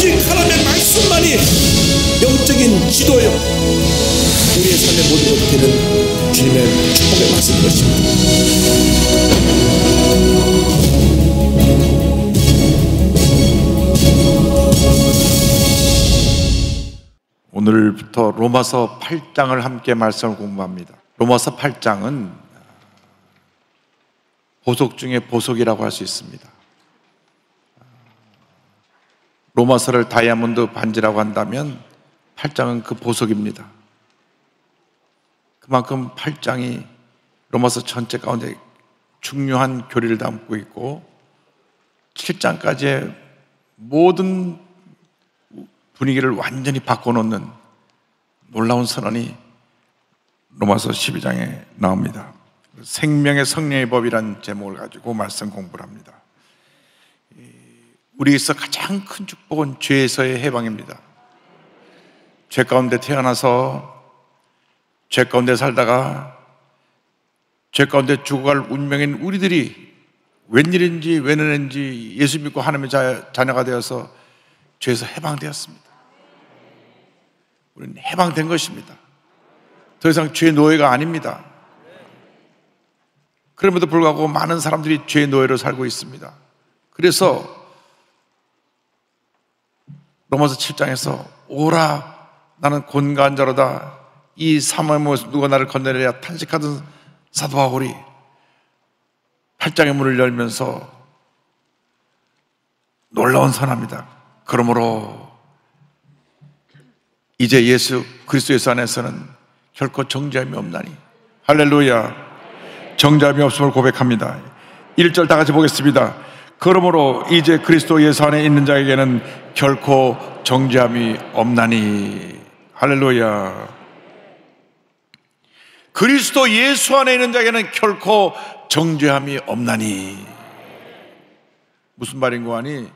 오직 하나님의 말씀만이 영적인 지도요, 우리의 삶의 모든 것들은 주님의 축복의 말씀인 것입니다. 오늘부터 로마서 8장을 함께 말씀을 공부합니다. 로마서 8장은 보석 중에 보석이라고 할 수 있습니다. 로마서를 다이아몬드 반지라고 한다면 8장은 그 보석입니다. 그만큼 8장이 로마서 전체 가운데 중요한 교리를 담고 있고 7장까지의 모든 분위기를 완전히 바꿔놓는 놀라운 선언이 로마서 12장에 나옵니다. 생명의 성령의 법이라는 제목을 가지고 말씀 공부를 합니다. 우리에서 가장 큰 축복은 죄에서의 해방입니다. 죄 가운데 태어나서 죄 가운데 살다가 죄 가운데 죽어갈 운명인 우리들이 웬일인지 웬일인지 예수 믿고 하나님의 자녀가 되어서 죄에서 해방되었습니다. 우리는 해방된 것입니다. 더 이상 죄의 노예가 아닙니다. 그럼에도 불구하고 많은 사람들이 죄의 노예로 살고 있습니다. 그래서 로마서 7장에서 오라 나는 곤고한 자로다 이 사망의 모습 누가 나를 건너내랴 탄식하던 사도 바울이 8장의 문을 열면서 놀라운 선언합니다. 그러므로 이제 예수 그리스도 예수 안에서는 결코 정죄함이 없나니. 할렐루야. 정죄함이 없음을 고백합니다. 1절 다 같이 보겠습니다. 그러므로 이제 그리스도 예수 안에 있는 자에게는 결코 정죄함이 없나니. 할렐루야. 그리스도 예수 안에 있는 자에게는 결코 정죄함이 없나니. 무슨 말인고 하니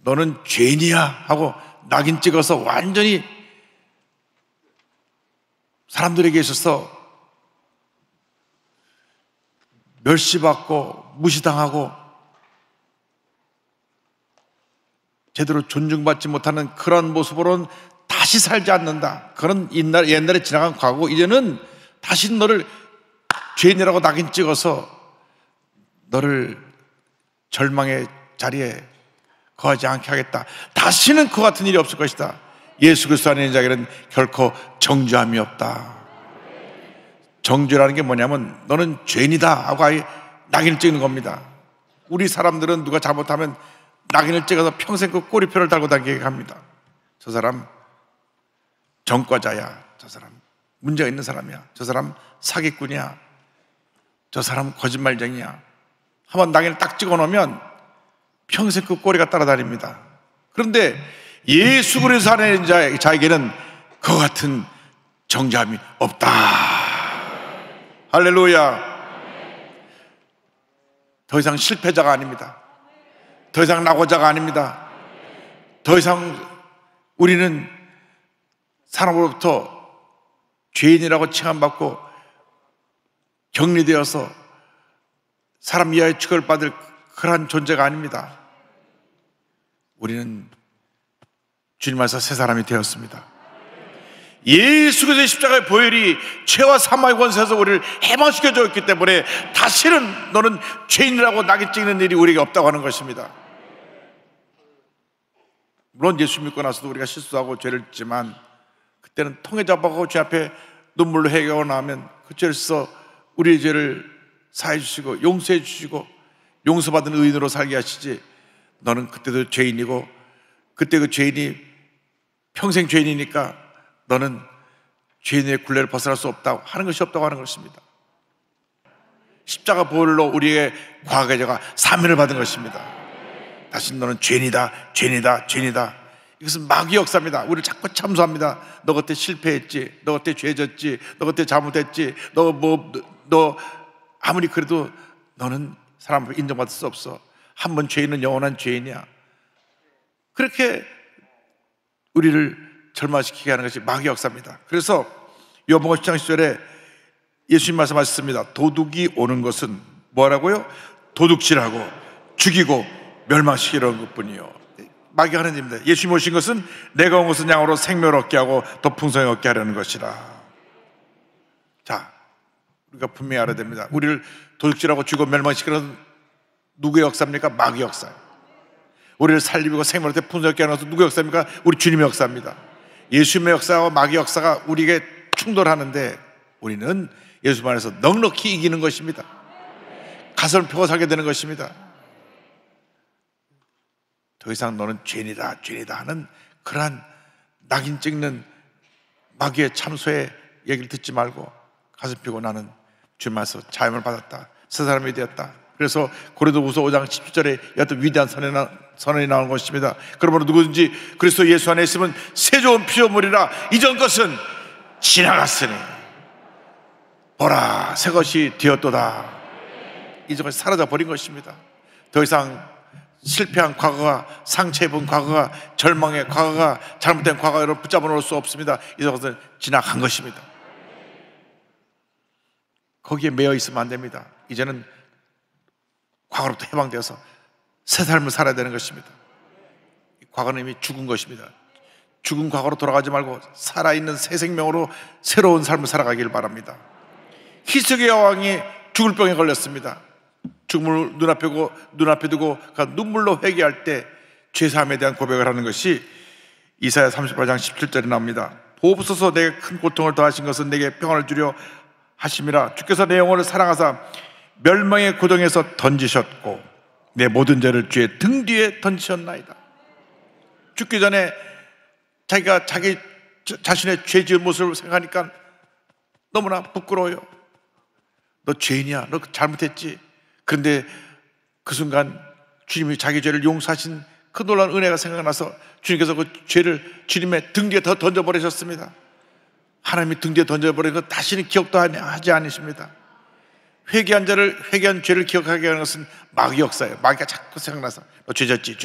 너는 죄인이야 하고 낙인 찍어서 완전히 사람들에게 있어서 멸시받고 무시당하고 제대로 존중받지 못하는 그런 모습으로는 다시 살지 않는다. 그런 옛날에 지나간 과거, 이제는 다시 너를 죄인이라고 낙인 찍어서 너를 절망의 자리에 거하지 않게 하겠다. 다시는 그 같은 일이 없을 것이다. 예수 그리스도 안에 있는 자에게는 결코 정죄함이 없다. 정죄라는 게 뭐냐면 너는 죄인이다 하고 아예 낙인을 찍는 겁니다. 우리 사람들은 누가 잘못하면 낙인을 찍어서 평생 그 꼬리표를 달고 다니게 합니다. 저 사람 전과자야, 저 사람 문제가 있는 사람이야, 저 사람 사기꾼이야, 저 사람 거짓말쟁이야. 한번 낙인을 딱 찍어 놓으면 평생 그 꼬리가 따라다닙니다. 그런데 예수 그리스도 안에 있는 자에게는 그와 같은 정죄함이 없다. 할렐루야. 더 이상 실패자가 아닙니다. 더 이상 낙오자가 아닙니다. 더 이상 우리는 사람으로부터 죄인이라고 칭함받고 격리되어서 사람 이하의 취급을 받을 그러한 존재가 아닙니다. 우리는 주님 안에서 새 사람이 되었습니다. 예수 그리스도의 십자가의 보혈이 죄와 사망의 권세에서 우리를 해방시켜 줬기 때문에 다시는 너는 죄인이라고 낙인 찍는 일이 우리에게 없다고 하는 것입니다. 물론 예수 믿고 나서도 우리가 실수하고 죄를 짓지만 그때는 통에 잡아가고 죄 앞에 눈물로 회개하고 나면 그 죄를 써 우리의 죄를 사해 주시고 용서해 주시고 용서받은 의인으로 살게 하시지, 너는 그때도 죄인이고 그때 그 죄인이 평생 죄인이니까 너는 죄인의 굴레를 벗어날 수 없다고 하는 것이 없다고 하는 것입니다. 십자가 보혈로 우리의 과거의 죄가 사면을 받은 것입니다. 다시 너는 죄인이다, 죄인이다, 죄인이다. 이것은 마귀의 역사입니다. 우리를 자꾸 참소합니다. 너 그때 실패했지, 너 그때 죄졌지, 너 그때 잘못했지, 너 아무리 그래도 너는 사람 앞에 인정받을 수 없어. 한 번 죄인은 영원한 죄인이야. 그렇게 우리를 절망시키게 하는 것이 마귀의 역사입니다. 그래서 요한복음 10장 10절에 예수님 말씀하셨습니다. 도둑이 오는 것은 뭐라고요? 도둑질하고 죽이고 멸망시키려는 것뿐이요. 마귀가 하는 일입니다. 예수님이 오신 것은 내가 온 것은 양으로 생명을 얻게 하고 더 풍성히 얻게 하려는 것이라. 자, 우리가 분명히 알아야 됩니다. 우리를 도둑질하고 죽어 멸망시키는 누구의 역사입니까? 마귀의 역사. 우리를 살리고 생명을 얻게 풍성히 얻게 하는 것은 누구의 역사입니까? 우리 주님의 역사입니다. 예수님의 역사와 마귀의 역사가 우리에게 충돌하는데 우리는 예수 안에서 넉넉히 이기는 것입니다. 가슴을 펴고 살게 되는 것입니다. 더 이상 너는 죄인이다, 죄인이다 하는 그러한 낙인 찍는 마귀의 참소의 얘기를 듣지 말고 가슴 펴고 나는 주님 안에서 자유를 받았다, 새 사람이 되었다. 그래서 고린도후서 5장 17절에 어떤 위대한 선언이 나오는 것입니다. 그러므로 누구든지 그리스도 예수 안에 있으면 새 좋은 피조물이라 이전 것은 지나갔으니 보라 새 것이 되었도다. 이전 것이 사라져 버린 것입니다. 더 이상 실패한 과거가, 상처 입은 과거가, 절망의 과거가, 잘못된 과거가 여러분 붙잡아 놓을 수 없습니다. 이전 것은 지나간 것입니다. 거기에 매여 있으면 안 됩니다. 이제는 과거로부터 해방되어서 새 삶을 살아야 되는 것입니다. 과거는 이미 죽은 것입니다. 죽은 과거로 돌아가지 말고 살아있는 새 생명으로 새로운 삶을 살아가길 바랍니다. 히스기야 왕이 죽을 병에 걸렸습니다. 죽음을 눈앞에 두고 눈물로 회개할 때 죄사함에 대한 고백을 하는 것이 이사야 38장 17절에 나옵니다. 보옵소서 내게 큰 고통을 더하신 것은 내게 평안을 주려 하심이라. 주께서 내 영혼을 사랑하사 멸망의 고동에서 던지셨고 내 모든 죄를 주의 등 뒤에 던지셨나이다. 죽기 전에 자기가 자기 자신의 죄 지은 모습을 생각하니까 너무나 부끄러워요. 너 죄인이야, 너 잘못했지. 그런데 그 순간 주님이 자기 죄를 용서하신 그 놀라운 은혜가 생각나서 주님께서 그 죄를 주님의 등 뒤에 더 던져버리셨습니다. 하나님이 등 뒤에 던져버린 것 다시는 기억도 하지 않으십니다. 회개한 죄를 기억하게 하는 것은 마귀 역사예요. 마귀가 자꾸 생각나서 너 죄졌지.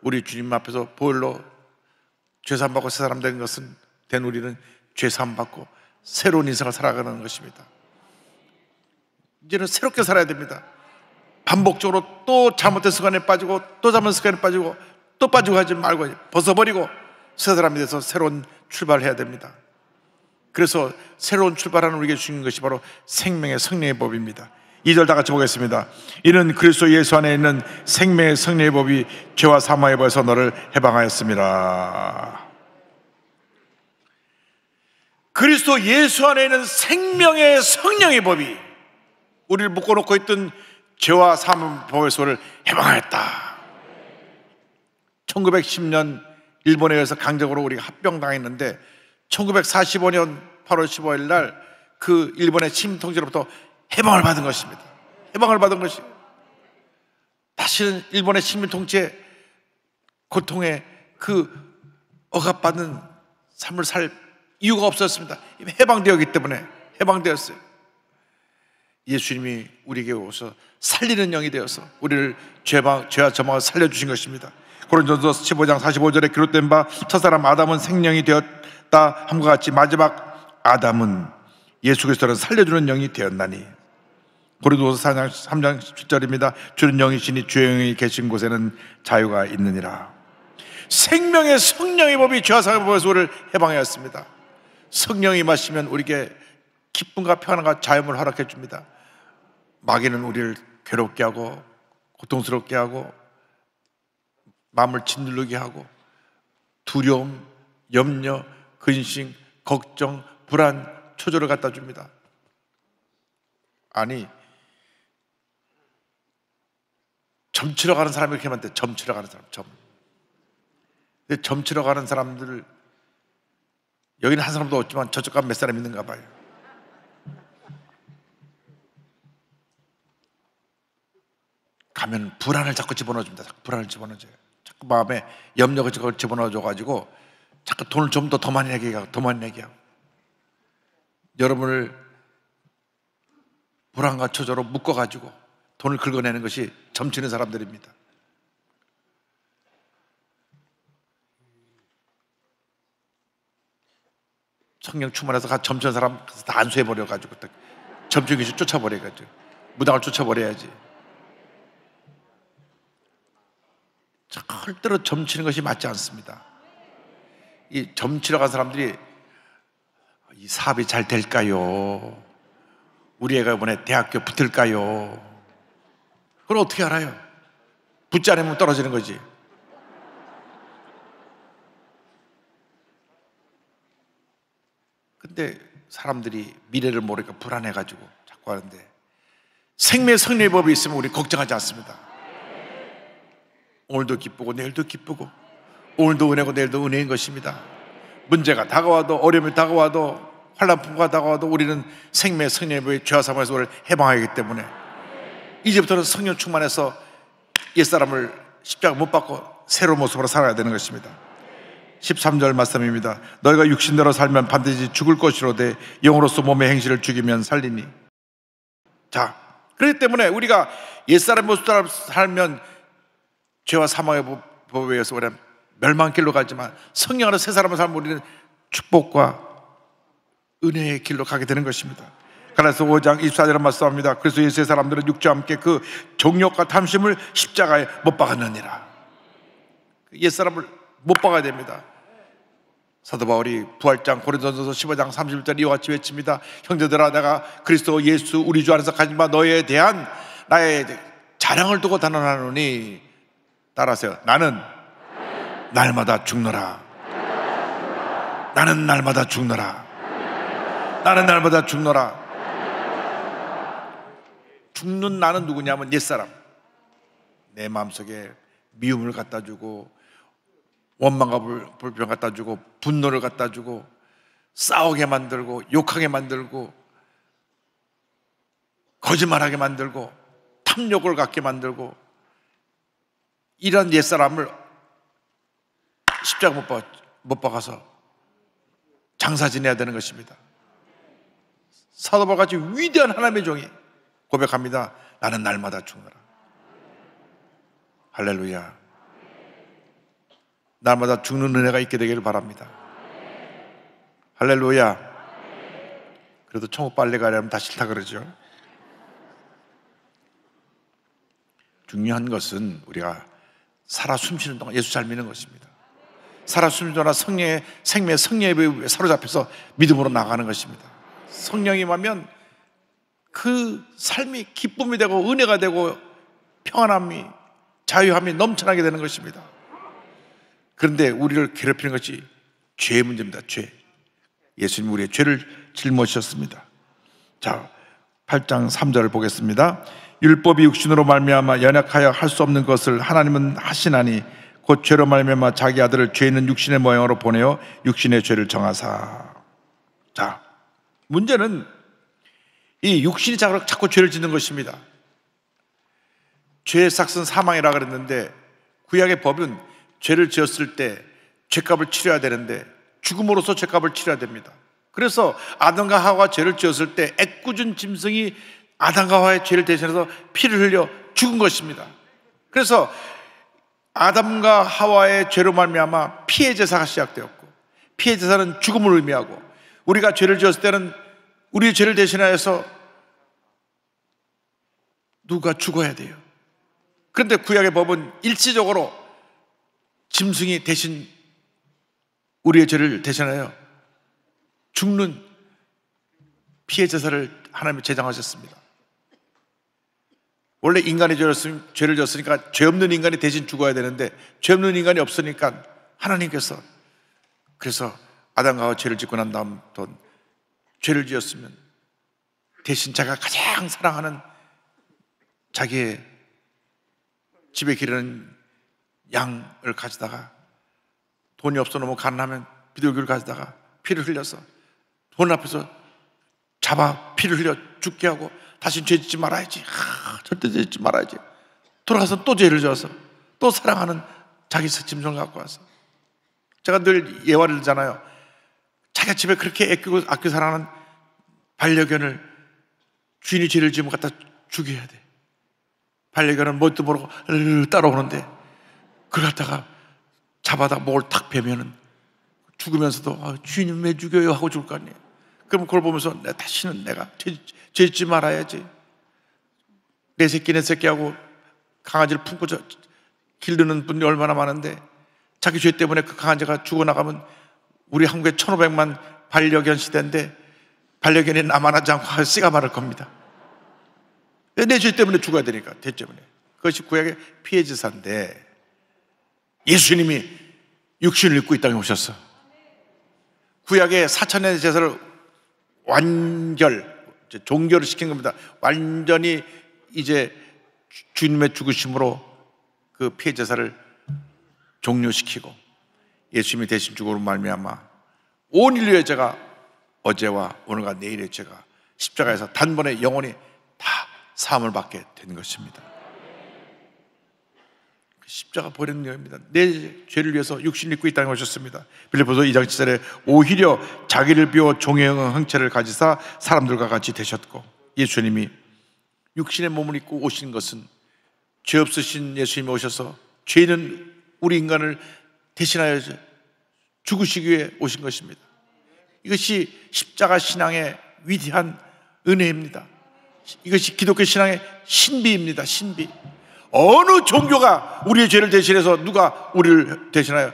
우리 주님 앞에서 보혈로 죄사함 받고 새 사람 된 우리는 죄사함 받고 새로운 인생을 살아가는 것입니다. 이제는 새롭게 살아야 됩니다. 반복적으로 또 잘못된 습관에 빠지고 또 잘못된 습관에 빠지고 또 빠지고 하지 말고 벗어버리고 새 사람이 돼서 새로운 출발을 해야 됩니다. 그래서 새로운 출발하는 우리에게 주는 것이 바로 생명의 성령의 법입니다. 2절 다 같이 보겠습니다. 이는 그리스도 예수 안에 있는 생명의 성령의 법이 죄와 사망의 법에서 너를 해방하였습니다. 그리스도 예수 안에 있는 생명의 성령의 법이 우리를 묶어놓고 있던 죄와 사망의 법에서 우리를 해방하였다. 1910년 일본에 의해서 강제적으로 우리가 합병당했는데 1945년 8월 15일 날 그 일본의 식민 통제로부터 해방을 받은 것입니다. 해방을 받은 것이 다시는 일본의 식민 통제 고통에 그 억압받는 삶을 살 이유가 없었습니다. 해방되었기 때문에 해방되었어요. 예수님이 우리에게 오셔서 살리는 영이 되어서 우리를 죄와 저망을 살려주신 것입니다. 고린도전서 15장 45절에 기록된 바 첫사람 아담은 생명이 되었다 함과 같이 마지막 아담은 예수 그리스도를 살려주는 영이 되었나니. 고린도전서 3장 17절입니다. 주는 영이시니 주의 영이 계신 곳에는 자유가 있느니라. 생명의 성령의 법이 죄와 사망의 법에서 우리를 해방하였습니다. 성령이 임하시면 우리에게 기쁨과 평안과 자유를 허락해 줍니다. 마귀는 우리를 괴롭게 하고 고통스럽게 하고 마음을 짓누르게 하고 두려움, 염려, 근심, 걱정, 불안, 초조를 갖다 줍니다. 아니 점치러 가는 사람이 이렇게 많대. 점치러 가는 사람, 근데 점치러 가는 사람들 여기는 한 사람도 없지만 저쪽 가면 몇 사람 있는가 봐요. 가면 불안을 자꾸 집어넣어줍니다. 자꾸 불안을 집어넣어줘요. 자꾸 마음에 염려가 집어넣어줘가지고 자꾸 돈을 좀 더 많이 내게 하고 더 많이 내게 하고 여러분을 불안과 초조로 묶어가지고 돈을 긁어내는 것이 점치는 사람들입니다. 성령 충만해서 점치는 사람 다 안수해버려가지고 점치는 것이 쫓아버려가지고 무당을 쫓아버려야지. 절대로 점치는 것이 맞지 않습니다. 이 점치러 간 사람들이 이 사업이 잘 될까요? 우리 애가 이번에 대학교 붙을까요? 그걸 어떻게 알아요? 붙지 않으면 떨어지는 거지. 근데 사람들이 미래를 모르니까 불안해가지고 자꾸 하는데, 생명 성리의 법이 있으면 우리 걱정하지 않습니다. 오늘도 기쁘고 내일도 기쁘고, 오늘도 은혜고 내일도 은혜인 것입니다. 문제가 다가와도, 어려움이 다가와도, 환난풍과 다가와도 우리는 생명의 성령의 법의 죄와 사망에서 우리를 해방하기 때문에 이제부터는 성령 충만해서 옛사람을 십자가 못 박고 새로운 모습으로 살아야 되는 것입니다. 13절 말씀입니다. 너희가 육신대로 살면 반드시 죽을 것이로되 영으로서 몸의 행실을 죽이면 살리니. 자, 그렇기 때문에 우리가 옛사람의 모습대로 살면 죄와 사망의 법에 의해서 우리는 멸망길로 가지만, 성령 안에 새 사람을 살면 우리는 축복과 은혜의 길로 가게 되는 것입니다. 갈라디아서 5장 24절에 말씀합니다. 그래서 예수의 사람들은 육체와 함께 그 정욕과 탐심을 십자가에 못 박았느니라. 옛사람을 못 박아야 됩니다. 사도 바울이 부활장 고린도전서 15장 31절 이와 같이 외칩니다. 형제들아, 내가 그리스도 예수 우리 주 안에서 가진 바 너희에 대한 나의 자랑을 두고 단언하노니, 따라하세요. 나는 날마다 죽노라. 나는 날마다 죽노라. 나는 날마다 죽노라. 죽는 나는 누구냐면 옛사람. 내 마음속에 미움을 갖다 주고, 원망과 불평 갖다 주고, 분노를 갖다 주고, 싸우게 만들고, 욕하게 만들고, 거짓말하게 만들고, 탐욕을 갖게 만들고, 이런 옛사람을 십자가 못 박아서 장사 지내야 되는 것입니다. 사도 바울같이 위대한 하나님의 종이 고백합니다. 나는 날마다 죽노라. 할렐루야. 날마다 죽는 은혜가 있게 되기를 바랍니다. 할렐루야. 그래도 천국 빨리 가려면 다 싫다 그러죠. 중요한 것은 우리가 살아 숨쉬는 동안 예수 잘 믿는 것입니다. 살아 숨쉬는 동안 성령의 생명의 성령의 법에 사로잡혀서 믿음으로 나가는 것입니다. 성령이 임하면 그 삶이 기쁨이 되고 은혜가 되고 평안함이, 자유함이 넘쳐나게 되는 것입니다. 그런데 우리를 괴롭히는 것이 죄의 문제입니다. 죄. 예수님 우리의 죄를 짊어지셨습니다. 자, 8장 3절을 보겠습니다. 율법이 육신으로 말미암아 연약하여 할 수 없는 것을 하나님은 하시나니 곧 죄로 말미암아 자기 아들을 죄 있는 육신의 모양으로 보내어 육신의 죄를 정하사. 자, 문제는 이 육신이 자꾸 죄를 짓는 것입니다. 죄의 삭은 사망이라 그랬는데, 구약의 법은 죄를 지었을 때 죄값을 치러야 되는데 죽음으로써 죄값을 치러야 됩니다. 그래서 아담과 하와가 죄를 지었을 때 애꿎은 짐승이 아담과 하와의 죄를 대신해서 피를 흘려 죽은 것입니다. 그래서 아담과 하와의 죄로 말미암아 피해 제사가 시작되었고, 피해 제사는 죽음을 의미하고, 우리가 죄를 지었을 때는 우리의 죄를 대신하여서 누가 죽어야 돼요. 그런데 구약의 법은 일시적으로 짐승이 대신 우리의 죄를 대신하여 죽는 피해 제사를 하나님이 제정하셨습니다. 원래 인간이 죄를 졌으니까 죄 없는 인간이 대신 죽어야 되는데, 죄 없는 인간이 없으니까 하나님께서, 그래서 아담과 하와 죄를 짓고 난 다음 또 죄를 지었으면 대신 자기가 가장 사랑하는 자기의 집에 기르는 양을 가져다가, 돈이 없어 너무 가난하면 비둘기를 가져다가 피를 흘려서 돈 앞에서 잡아 피를 흘려 죽게 하고, 다시 죄 짓지 말아야지, 절대 죄 짓지 말아야지, 돌아가서 또 죄를 져서 또 사랑하는 자기 짐승을 갖고 와서, 제가 늘 예화를 들잖아요. 자기가 집에 그렇게 아끼고 사랑하는 반려견을 주인이 죄를 지으면 갖다 죽여야 돼. 반려견은 뭣도 모르고 따라오는데 그걸 갖다가 잡아다 목을 탁 베면은 죽으면서도 주인님 왜 죽여요 하고 죽을 거 아니에요. 그럼 그걸 보면서 다시는 내가 죄 짓지 말아야지, 내 새끼 하고 강아지를 품고 기르는 분이 얼마나 많은데 자기 죄 때문에 그 강아지가 죽어나가면 우리 한국에 1500만 반려견 시대인데 반려견이 남아나지 않고 씨가 마를 겁니다. 내 죄 때문에 죽어야 되니까, 죄 때문에. 그것이 구약의 피해지사인데 예수님이 육신을 입고 이 땅에 오셨어. 구약의 4000년의 제사를 종결을 시킨 겁니다. 완전히 이제 주님의 죽으심으로 그 피해제사를 종료시키고 예수님이 대신 죽음으로 말미암아 온 인류의 죄가, 어제와 오늘과 내일의 죄가 십자가에서 단번에 영원히 다 사함을 받게 된 것입니다. 십자가 버리는 여입니다. 내 죄를 위해서 육신을 입고 이 땅에 오셨습니다. 빌립보서 2장 7절에 오히려 자기를 비워 종의 형체를 가지사 사람들과 같이 되셨고, 예수님이 육신의 몸을 입고 오신 것은 죄 없으신 예수님이 오셔서 죄 있는 우리 인간을 대신하여 죽으시기 위해 오신 것입니다. 이것이 십자가 신앙의 위대한 은혜입니다. 이것이 기독교 신앙의 신비입니다. 신비. 어느 종교가 우리의 죄를 대신해서 누가 우리를 대신하여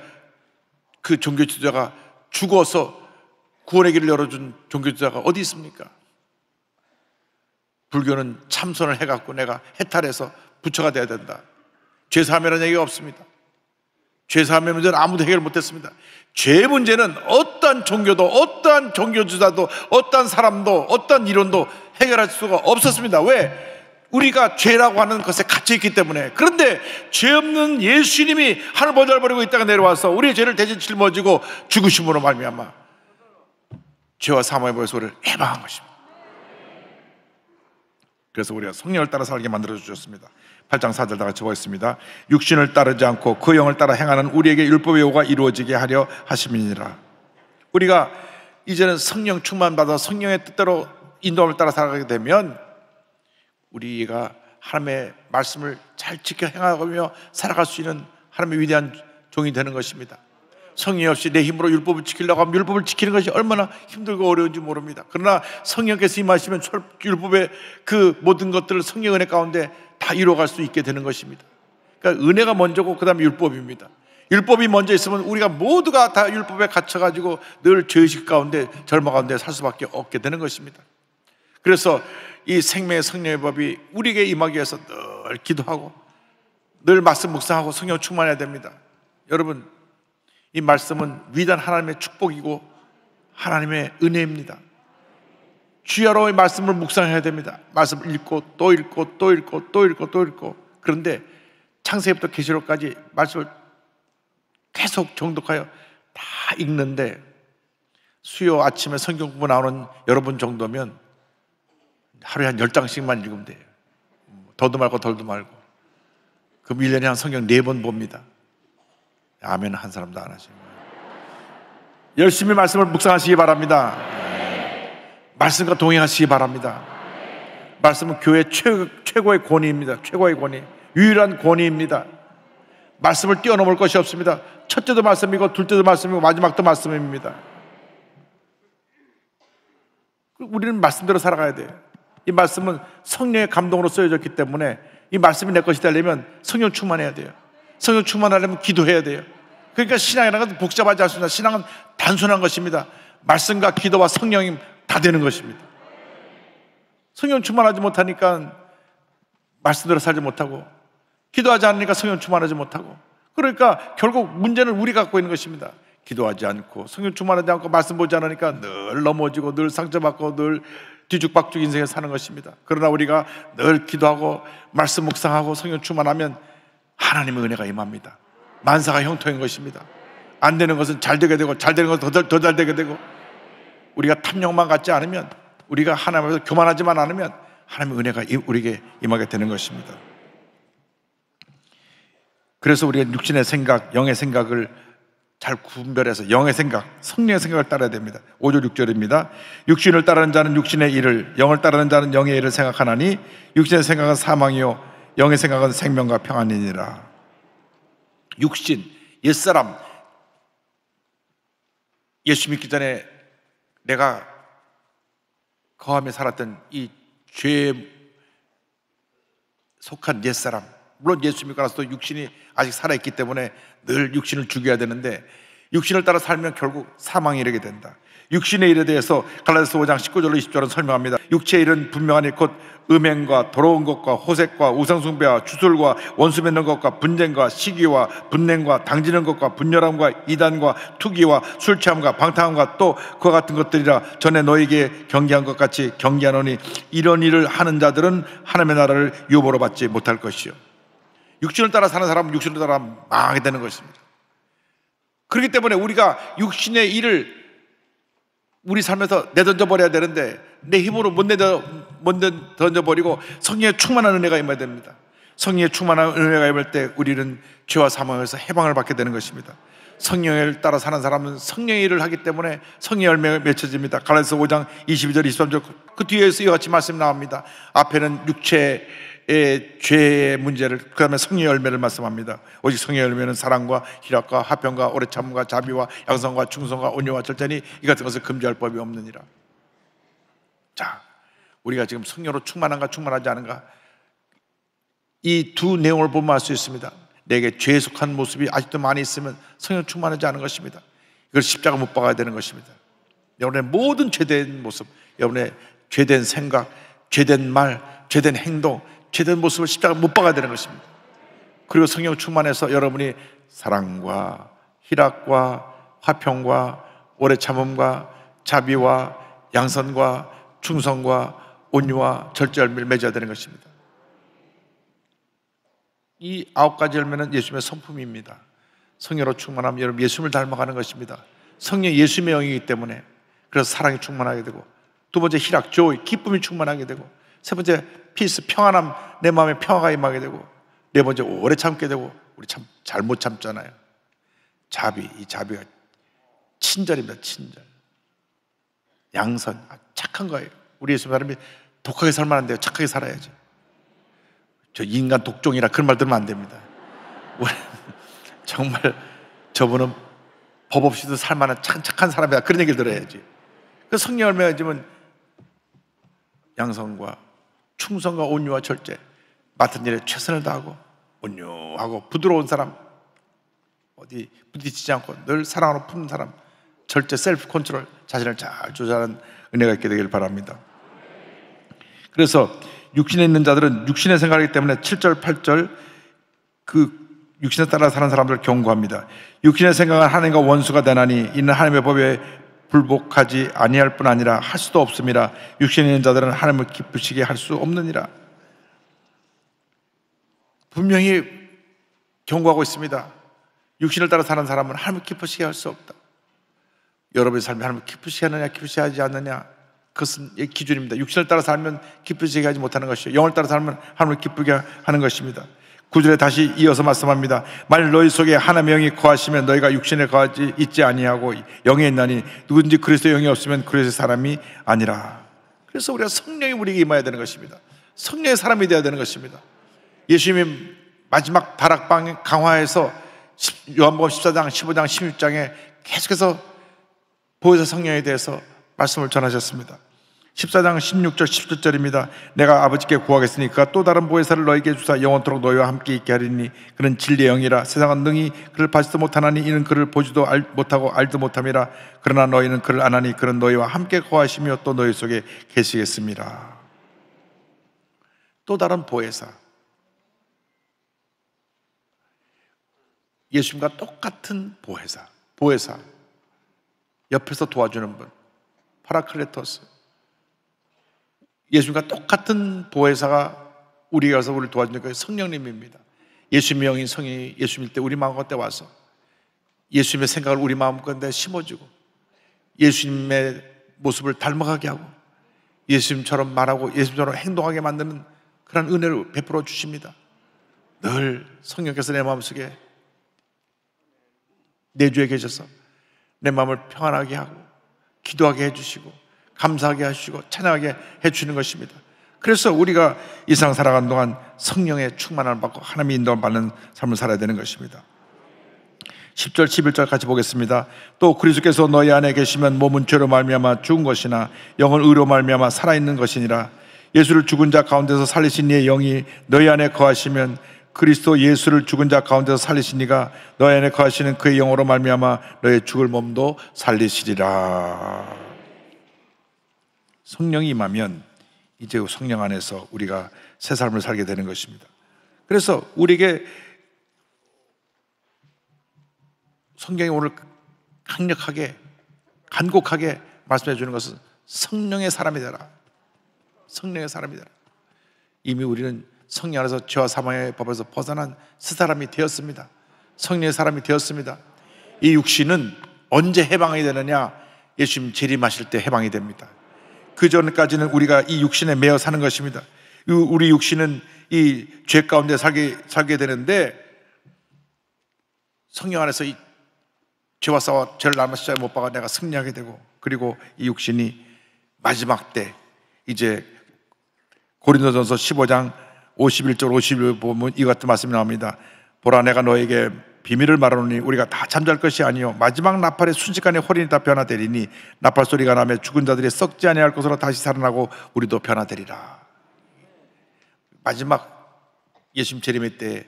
그 종교 지도자가 죽어서 구원의 길을 열어준 종교 지도자가 어디 있습니까? 불교는 참선을 해갖고 내가 해탈해서 부처가 돼야 된다. 죄사함이라는 얘기가 없습니다. 죄사함의 문제는 아무도 해결 못했습니다. 죄의 문제는 어떠한 종교도, 어떠한 종교 지도자도, 어떠한 사람도, 어떠한 이론도 해결할 수가 없었습니다. 왜? 우리가 죄라고 하는 것에 갇혀있기 때문에. 그런데 죄 없는 예수님이 하늘 보좌를 버리고 이 땅에 내려와서 우리의 죄를 대신 짊어지고 죽으심으로 말미암아 죄와 사망의 벌소를 해방한 것입니다. 그래서 우리가 성령을 따라 살게 만들어 주셨습니다. 8장 4절 다 같이 보겠습니다. 육신을 따르지 않고 그 영을 따라 행하는 우리에게 율법의 요구가 이루어지게 하려 하심이니라. 우리가 이제는 성령 충만받아 성령의 뜻대로 인도함을 따라 살아가게 되면 우리가 하나님의 말씀을 잘 지켜 행하며 살아갈 수 있는 하나님의 위대한 종이 되는 것입니다. 성령 없이 내 힘으로 율법을 지키려고 하면 율법을 지키는 것이 얼마나 힘들고 어려운지 모릅니다. 그러나 성령께서 임하시면 율법의 그 모든 것들을 성령 은혜 가운데 다 이루어갈 수 있게 되는 것입니다. 그러니까 은혜가 먼저고 그 다음에 율법입니다. 율법이 먼저 있으면 우리가 모두가 다 율법에 갇혀가지고 늘 죄의식 가운데 절망 가운데 살 수밖에 없게 되는 것입니다. 그래서 이 생명의 성령의 법이 우리에게 임하기 위해서 늘 기도하고 늘 말씀 묵상하고 성령 충만해야 됩니다. 여러분, 이 말씀은 위대한 하나님의 축복이고 하나님의 은혜입니다. 주야로 이 말씀을 묵상해야 됩니다. 말씀을 읽고 또 읽고 또 읽고 또 읽고 또 읽고. 그런데 창세기부터 계시록까지 말씀을 계속 정독하여 다 읽는데 수요 아침에 성경 공부 나오는 여러분 정도면 하루에 한 10장씩만 읽으면 돼요. 더도 말고 덜도 말고. 그럼 1년에 한 성경 4번 봅니다. 아멘 한 사람도 안 하시는 거예요. 열심히 말씀을 묵상하시기 바랍니다. 말씀과 동행하시기 바랍니다. 말씀은 교회 최고의 권위입니다. 최고의 권위, 유일한 권위입니다. 말씀을 뛰어넘을 것이 없습니다. 첫째도 말씀이고 둘째도 말씀이고 마지막도 말씀입니다. 우리는 말씀대로 살아가야 돼요. 이 말씀은 성령의 감동으로 쓰여졌기 때문에 이 말씀이 내 것이 되려면 성령 충만해야 돼요. 성령 충만하려면 기도해야 돼요. 그러니까 신앙이라는 것은 복잡하지 않습니다. 신앙은 단순한 것입니다. 말씀과 기도와 성령이 다 되는 것입니다. 성령 충만하지 못하니까 말씀대로 살지 못하고, 기도하지 않으니까 성령 충만하지 못하고, 그러니까 결국 문제는 우리가 갖고 있는 것입니다. 기도하지 않고 성령 충만하지 않고 말씀 보지 않으니까 늘 넘어지고 늘 상처받고 늘 뒤죽박죽 인생에 사는 것입니다. 그러나 우리가 늘 기도하고 말씀 묵상하고 성령 충만하면 하나님의 은혜가 임합니다. 만사가 형통인 것입니다. 안 되는 것은 잘 되게 되고 잘 되는 것은 더 잘 되게 되고, 우리가 탐욕만 갖지 않으면, 우리가 하나님에서 교만하지만 않으면 하나님의 은혜가 우리에게 임하게 되는 것입니다. 그래서 우리가 육신의 생각, 영의 생각을 잘 구별해서 영의 생각, 성령의 생각을 따라야 됩니다. 5절 6절입니다. 육신을 따르는 자는 육신의 일을, 영을 따르는 자는 영의 일을 생각하나니 육신의 생각은 사망이요 영의 생각은 생명과 평안이니라. 육신, 옛사람, 예수 믿기 전에 내가 거함에 살았던 이 죄에 속한 옛사람, 물론 예수 믿고 나서도 육신이 아직 살아있기 때문에 늘 육신을 죽여야 되는데, 육신을 따라 살면 결국 사망에 이르게 된다. 육신의 일에 대해서 갈라디아서 5장 19절로 20절은 설명합니다. 육체의 일은 분명하니 곧 음행과 더러운 것과 호색과 우상숭배와 주술과 원수 맺는 것과 분쟁과 시기와 분냉과 당지는 것과 분열함과 이단과 투기와 술취함과 방탕함과 또 그와 같은 것들이라. 전에 너에게 경계한 것 같이 경계하노니 이런 일을 하는 자들은 하나님의 나라를 유보로 받지 못할 것이요. 육신을 따라 사는 사람은 육신을 따라 망하게 되는 것입니다. 그렇기 때문에 우리가 육신의 일을 우리 삶에서 내던져버려야 되는데, 내 힘으로 못 던져버리고 성령의 충만한 은혜가 임해야 됩니다. 성령의 충만한 은혜가 임할 때 우리는 죄와 사망에서 해방을 받게 되는 것입니다. 성령을 따라 사는 사람은 성령의 일을 하기 때문에 성령의 열매가 맺혀집니다. 갈라디아서 5장 22절 23절 그 뒤에서 이와 같이 말씀이 나옵니다. 앞에는 육체의 죄의 문제를, 그 다음에 성령의 열매를 말씀합니다. 오직 성령의 열매는 사랑과 희락과 화평과 오래 참음과 자비와 양선과 충성과 온유와 절제니 이 같은 것을 금지할 법이 없느니라. 자, 우리가 지금 성령으로 충만한가 충만하지 않은가, 이 두 내용을 보면 알 수 있습니다. 내게 죄에 속한 모습이 아직도 많이 있으면 성령 충만하지 않은 것입니다. 이걸 십자가 못 박아야 되는 것입니다. 여러분의 모든 죄된 모습, 여러분의 죄된 생각, 죄된 말, 죄된 행동, 죄된 모습을 십자가 못 박아야 되는 것입니다. 그리고 성령 충만해서 여러분이 사랑과 희락과 화평과 오래 참음과 자비와 양선과 충성과 온유와 절제 열매를 맺어야 되는 것입니다. 이 9가지 열매는 예수님의 성품입니다. 성령으로 충만하면 여러분 예수님을 닮아가는 것입니다. 성령 예수님의 영이기 때문에, 그래서 사랑이 충만하게 되고, 두 번째 희락, 조이, 기쁨이 충만하게 되고, 세 번째 피스, 평안함, 내 마음에 평화가 임하게 되고, 네 번째 오래 참게 되고, 우리 참 잘 못 참잖아요. 자비, 이 자비가 친절입니다. 친절, 양선, 착한 거예요. 우리 예수 사람이 독하게 살면 안 돼요. 착하게 살아야지. 저 인간 독종이라 그런 말 들으면 안 됩니다. 정말 저분은 법 없이도 살만한 착한 사람이다, 그런 얘기를 들어야지. 그 성령 열매가 지면 양선과 충성과 온유와 절제, 맡은 일에 최선을 다하고 온유하고 부드러운 사람, 어디 부딪히지 않고 늘 사랑으로 품는 사람, 절제, 셀프 컨트롤, 자신을 잘 조절하는 은혜가 있게 되길 바랍니다. 그래서 육신에 있는 자들은 육신의 생각이기 때문에 7절 8절 그 육신에 따라 사는 사람들을 경고합니다. 육신의 생각은 하나님과 원수가 되나니 이는 하나님의 법에 불복하지 아니할 뿐 아니라 할 수도 없음이라. 육신에 있는 자들은 하나님을 기쁘시게 할 수 없느니라. 분명히 경고하고 있습니다. 육신을 따라 사는 사람은 하나님을 기쁘시게 할 수 없다. 여러분의 삶이 하나님을 기쁘시게 하느냐 기쁘시게 하지 않느냐, 그것은 기준입니다. 육신을 따라 살면 기쁘시게 하지 못하는 것이요, 영을 따라 살면 하나님을 기쁘게 하는 것입니다. 9절에 다시 이어서 말씀합니다. 만일 너희 속에 하나님의 영이 거하시면 너희가 육신에 거하지 있지 아니하고 영에 있나니 누구든지 그리스도의 영이 없으면 그리스도의 사람이 아니라. 그래서 우리가 성령이 우리에게 임해야 되는 것입니다. 성령의 사람이 되어야 되는 것입니다. 예수님이 마지막 다락방 강화에서 요한복음 14장, 15장, 16장에 계속해서 보혜사 성령에 대해서 말씀을 전하셨습니다. 14장 16절 17절입니다. 내가 아버지께 구하겠으니 그가 또 다른 보혜사를 너희에게 주사 영원토록 너희와 함께 있게 하리니 그는 진리의 영이라. 세상은 능히 그를 받지도 못하나니 이는 그를 보지도 못하고 알지도 못함이라. 그러나 너희는 그를 아나니 그는 너희와 함께 거하시며 또 너희 속에 계시겠습니다. 또 다른 보혜사, 예수님과 똑같은 보혜사, 옆에서 도와주는 분, 파라클레토스. 예수님과 똑같은 보혜사가 우리에게 와서 우리를 도와주는 게 성령님입니다. 예수님의 영인 성령이 예수님일 때 우리 마음 가운데 와서 예수님의 생각을 우리 마음 가운데 심어주고 예수님의 모습을 닮아가게 하고 예수님처럼 말하고 예수님처럼 행동하게 만드는 그런 은혜를 베풀어 주십니다. 늘 성령께서 내 마음속에 내주에 계셔서 내 마음을 평안하게 하고 기도하게 해주시고 감사하게 하시고 찬양하게 해주시는 것입니다. 그래서 우리가 이 세상 살아가는 동안 성령의 충만함을 받고 하나님의 인도를 받는 삶을 살아야 되는 것입니다. 10절 11절 같이 보겠습니다. 또 그리스도께서 너희 안에 계시면 몸은 죄로 말미암아 죽은 것이나 영은 의로 말미암아 살아있는 것이니라. 예수를 죽은 자 가운데서 살리신 이의 영이 너희 안에 거하시면 그리스도 예수를 죽은 자 가운데서 살리시니가 너희 안에 거하시는 그의 영으로 말미암아 너의 죽을 몸도 살리시리라. 성령이 임하면 이제 성령 안에서 우리가 새 삶을 살게 되는 것입니다. 그래서 우리에게 성경이 오늘 강력하게 간곡하게 말씀해 주는 것은 성령의 사람이 되라. 성령의 사람이 되라. 이미 우리는 성령 안에서 죄와 사망의 법에서 벗어난 새 사람이 되었습니다. 성령의 사람이 되었습니다. 이 육신은 언제 해방이 되느냐? 예수님 재림하실 때 해방이 됩니다. 그 전까지는 우리가 이 육신에 매여 사는 것입니다. 우리 육신은 이 죄 가운데 살게 되는데, 성령 안에서 이 죄와 싸워 죄를 날마다 십자가에 못 박아 내가 승리하게 되고, 그리고 이 육신이 마지막 때 이제 고린도전서 15장 51절 52절 보면 이 같은 말씀이 나옵니다. 보라, 내가 너에게 비밀을 말하노니 우리가 다 잠잘 것이 아니요 마지막 나팔에 순식간에 홀인이 다 변화되리니 나팔 소리가 나며 죽은 자들이 썩지 아니할 것으로 다시 살아나고 우리도 변화되리라. 마지막 예수님 재림의 때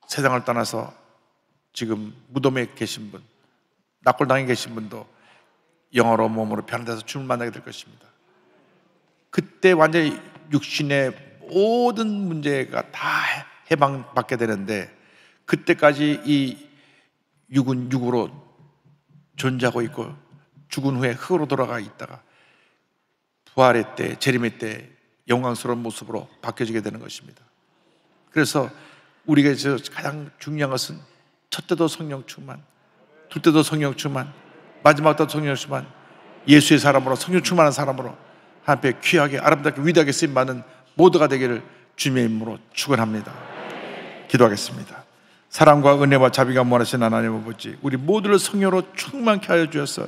세상을 떠나서 지금 무덤에 계신 분, 납골당에 계신 분도 영어로 몸으로 변화돼서 주님을 만나게 될 것입니다. 그때 완전히 육신의 모든 문제가 다 해방받게 되는데, 그때까지 이 육은 육으로 존재하고 있고 죽은 후에 흙으로 돌아가 있다가 부활의 때, 재림의 때 영광스러운 모습으로 바뀌어지게 되는 것입니다. 그래서 우리가 가장 중요한 것은 첫째도 성령 충만, 둘째도 성령 충만, 마지막도 성령 충만, 예수의 사람으로 성령 충만한 사람으로 하나님 앞에 귀하게 아름답게 위대하게 쓰임받는 모두가 되기를 주님의 이름으로 축원합니다. 기도하겠습니다. 사랑과 은혜와 자비가 무한하신 하나님 아버지, 우리 모두를 성령으로 충만케 하여 주셔서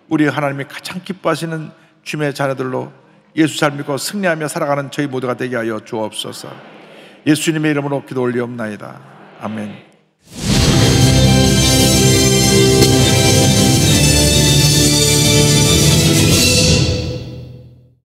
우리 하나님이 가장 기뻐하시는 주님의 자녀들로 예수 잘 믿고 승리하며 살아가는 저희 모두가 되게 하여 주옵소서. 예수님의 이름으로 기도 올리옵나이다. 아멘.